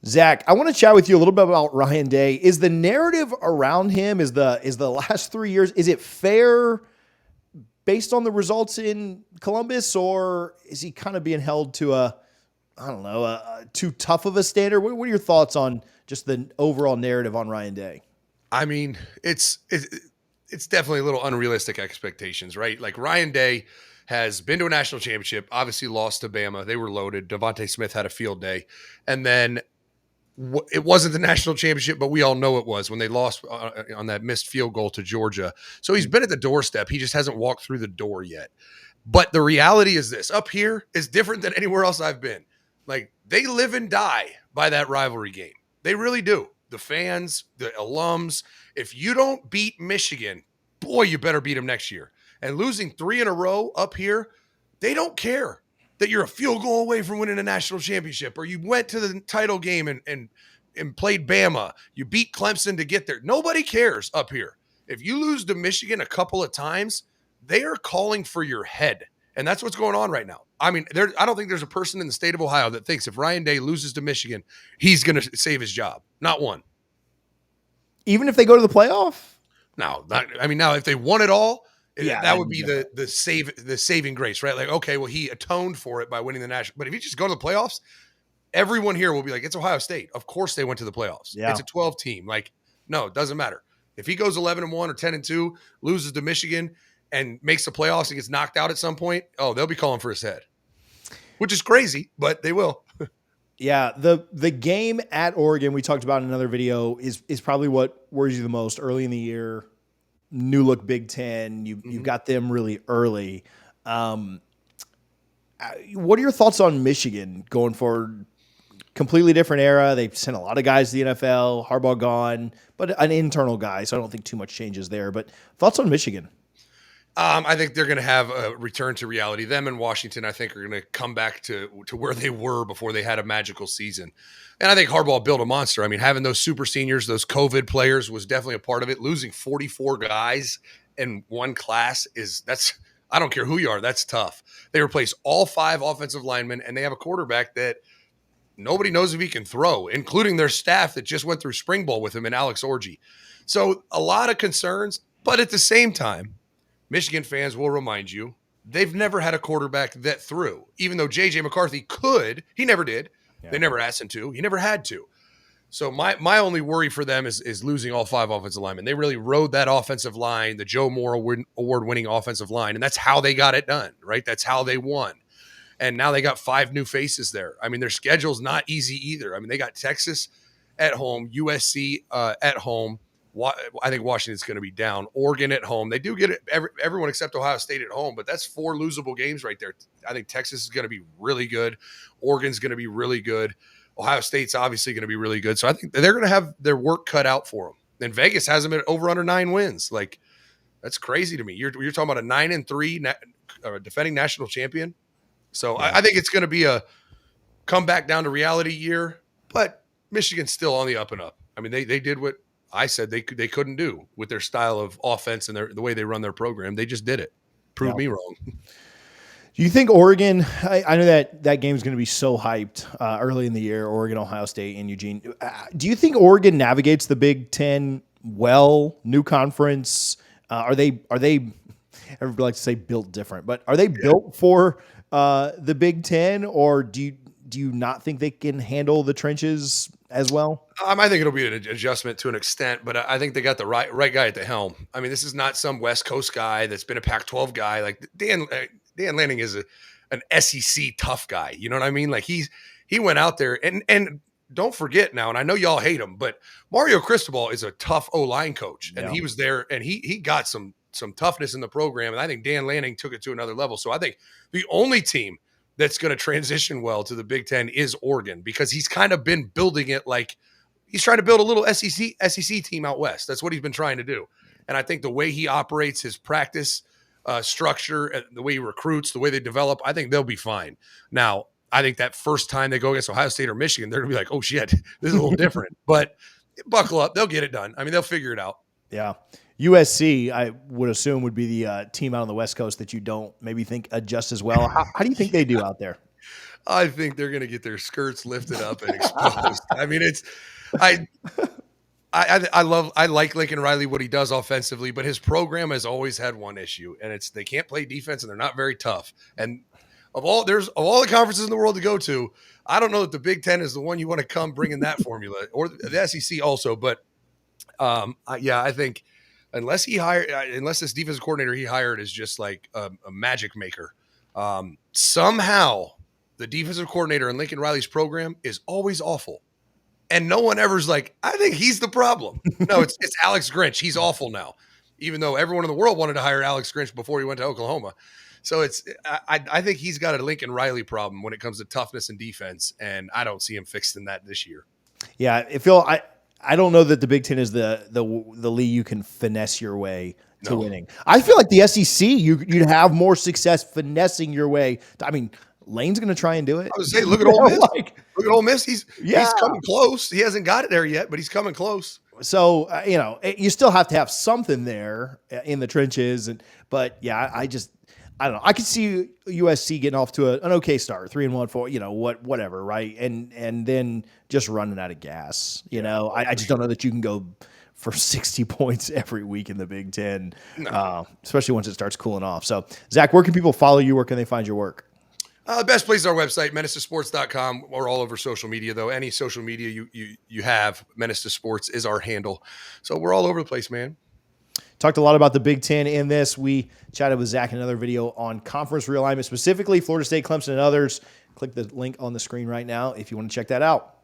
Zach, I want to chat with you a little bit about Ryan Day. Is the narrative around him, is the last 3 years, is it fair based on the results in Columbus, or is he kind of being held to a too tough of a standard? What are your thoughts on just the overall narrative on Ryan Day? I mean, it's definitely a little unrealistic expectations, right? Like Ryan Day has been to a national championship, obviously lost to Bama. They were loaded. Devontae Smith had a field day. And then it wasn't the national championship, but we all know it was when they lost on that missed field goal to Georgia. So he's been at the doorstep. He just hasn't walked through the door yet. But the reality is this: up here is different than anywhere else I've been. Like, they live and die by that rivalry game. They really do. The fans, the alums. If you don't beat Michigan, boy, you better beat them next year. And losing 3 in a row up here, they don't care that you're a field goal away from winning a national championship, or you went to the title game and played Bama. You beat Clemson to get there. Nobody cares up here. If you lose to Michigan a couple of times, they are calling for your head. And that's what's going on right now. I mean, I don't think there's a person in the state of Ohio that thinks if Ryan Day loses to Michigan, he's going to save his job. Not one. Even if they go to the playoff? No, now if they won it all, Yeah, that would be the saving grace, right? Like, okay, well, he atoned for it by winning the national. But if you just go to the playoffs, everyone here will be like, it's Ohio State. Of course they went to the playoffs. Yeah. It's a 12 team. Like, no, it doesn't matter. If he goes 11-1 or 10-2, loses to Michigan and makes the playoffs and gets knocked out at some point, they'll be calling for his head, which is crazy, but they will. Yeah, the game at Oregon we talked about in another video is probably what worries you the most early in the year. New look Big Ten, you've got them really early. What are your thoughts on Michigan going forward? Completely different era. They've sent a lot of guys to the NFL. Harbaugh gone, but an internal guy, so I don't think too much changes there. But thoughts on Michigan? I think they're going to have a return to reality. Them and Washington, I think, are going to come back to where they were before they had a magical season. And I think Harbaugh built a monster. I mean, having those super seniors, those COVID players was definitely a part of it. Losing 44 guys in one class I don't care who you are, that's tough. They replaced all 5 offensive linemen, and they have a quarterback that nobody knows if he can throw, including their staff that just went through spring ball with him and Alex Orji. So a lot of concerns, but at the same time, Michigan fans will remind you, they've never had a quarterback that threw. Even though J.J. McCarthy could, he never did. Yeah. They never asked him to. He never had to. So my only worry for them is losing all 5 offensive linemen. They really rode that offensive line, the Joe Moore award-winning offensive line, and that's how they got it done, right? That's how they won. And now they got 5 new faces there. I mean, their schedule's not easy either. I mean, they got Texas at home, USC at home. I think Washington's going to be down. Oregon at home. They do get everyone except Ohio State at home, but that's 4 losable games right there. I think Texas is going to be really good. Oregon's going to be really good. Ohio State's obviously going to be really good. So I think they're going to have their work cut out for them. And Vegas has them at over under 9 wins. Like, that's crazy to me. You're talking about a 9-3 defending national champion. So yeah. I think it's going to be a come back down to reality year, but Michigan's still on the up and up. I mean, they did what I said they couldn't do with their style of offense and the way they run their program. They just did it. Prove me wrong. Do you think Oregon, I know that game is going to be so hyped early in the year, Oregon, Ohio State, and Eugene. Do you think Oregon navigates the Big Ten well, new conference? Are they, everybody likes to say built different, but are they built for the Big Ten, or do you not think they can handle the trenches as well? I think it'll be an adjustment to an extent, but I think they got the right guy at the helm. I mean, this is not some West Coast guy that's been a Pac-12 guy. Like Dan Lanning is an SEC tough guy. You know what I mean? Like he went out there and don't forget now, and I know y'all hate him, but Mario Cristobal is a tough O-line coach, and he was there and he got some toughness in the program, and I think Dan Lanning took it to another level. So I think the only team that's going to transition well to the Big Ten is Oregon, because he's kind of been building it like he's trying to build a little SEC team out west. That's what he's been trying to do. And I think the way he operates his practice structure, the way he recruits, the way they develop, I think they'll be fine. Now, I think that first time they go against Ohio State or Michigan, they're going to be like, oh, shit, this is a little different. But buckle up. They'll get it done. I mean, they'll figure it out. Yeah. USC, I would assume, would be the team out on the West Coast that you don't maybe think adjust as well. How do you think they do out there? I think they're going to get their skirts lifted up and exposed. I mean, I, I like Lincoln Riley, what he does offensively, but his program has always had one issue, and it's they can't play defense and they're not very tough. And of all the conferences in the world to go to, I don't know that the Big Ten is the one you want to come bring in that formula, or the SEC also. But I think unless this defensive coordinator he hired is just like a magic maker, somehow the defensive coordinator in Lincoln Riley's program is always awful. And no one ever's like, I think he's the problem. No, it's Alex Grinch. He's awful now, even though everyone in the world wanted to hire Alex Grinch before he went to Oklahoma. So I think he's got a Lincoln Riley problem when it comes to toughness and defense, and I don't see him fixing that this year. Yeah, I don't know that the Big Ten is the league you can finesse your way to winning. I feel like the SEC you'd have more success finessing your way. I mean, Lane's going to try and do it. I was say, look at Ole Miss. Look at Ole Miss. He's coming close. He hasn't got it there yet, but he's coming close. So you still have to have something there in the trenches, but I don't know. I could see USC getting off to an okay start, 3-1, whatever, right? And then just running out of gas. I just don't know that you can go for 60 points every week in the Big Ten, especially once it starts cooling off. So, Zach, where can people follow you? Where can they find your work? The best place is our website, menacetosports.com. We're all over social media, though. Any social media you have, Menace to Sports is our handle. So we're all over the place, man. Talked a lot about the Big Ten in this. We chatted with Zach in another video on conference realignment, specifically Florida State, Clemson, and others. Click the link on the screen right now if you want to check that out.